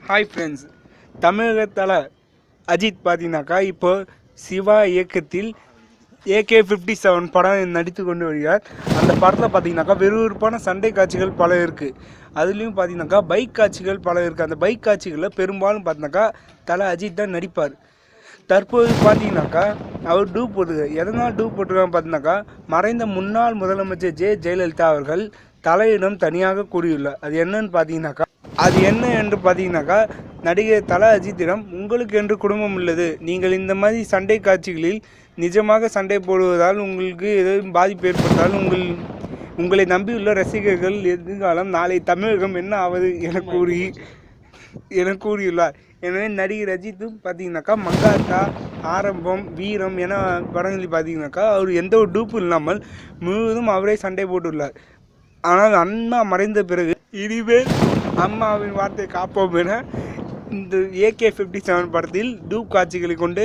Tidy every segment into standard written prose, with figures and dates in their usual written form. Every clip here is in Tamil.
ஹாய் ஃப்ரெண்ட்ஸ், தமிழகத்தில் அஜித் பார்த்தீங்கன்னாக்கா இப்போ சிவா இயக்கத்தில் AK-57 படம் நடித்து கொண்டு வருகிறார். அந்த படத்தில் பார்த்தீங்கன்னாக்கா விறுவிறுப்பான சண்டை காட்சிகள் பல இருக்குது. அதுலேயும் பார்த்தீங்கன்னாக்கா பைக் காட்சிகள் பல இருக்குது. அந்த பைக் காட்சிகளில் பெரும்பாலும் பார்த்தீங்கன்னாக்கா தலை அஜித் தான் நடிப்பார். தற்போது பார்த்தீங்கன்னாக்கா அவர் டூப் போட்டுருக்கார். எதனால் டூப் போட்டிருக்கான்னு பார்த்தீங்கன்னாக்கா மறைந்த முன்னாள் முதலமைச்சர் ஜெயலலிதா அவர்கள் தலையிடம் தனியாக கூறியுள்ளார். அது என்னன்னு பார்த்தீங்கன்னாக்கா என்ன என்று பார்த்தீங்கன்னாக்கா நடிகர் தல அஜித்திடம் உங்களுக்கு என்று குடும்பம் உள்ளது, நீங்கள் இந்த மாதிரி சண்டை காட்சிகளில் நிஜமாக சண்டை போடுவதால் உங்களுக்கு எதுவும் பாதிப்பு ஏற்பட்டால் உங்களை நம்பியுள்ள ரசிகர்கள் எதிர்காலம் நாளை தமிழகம் என்ன ஆவது என கூறியுள்ளார். எனவே நடிகர் அஜித்தும் பார்த்தீங்கன்னாக்கா மங்காத்தா, ஆரம்பம், வீரம் என படங்களில் பார்த்தீங்கன்னாக்கா அவர் எந்த ஒரு டூப்பும் இல்லாமல் முழுவதும் அவரே சண்டை போட்டுள்ளார். ஆனால் அண்ணா மறைந்த பிறகு இனிமேல் அம்மாவின் வார்த்தையை காப்போம் என இந்த AK-57 படத்தில் டூப் காட்சிகளை கொண்டு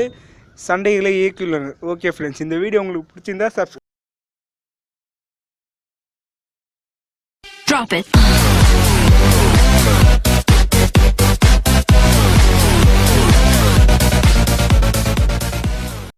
சண்டைகளை இயக்கியுள்ளனர். ஓகே ஃப்ரெண்ட்ஸ், இந்த வீடியோ உங்களுக்கு பிடிச்சிருந்தா Drop it.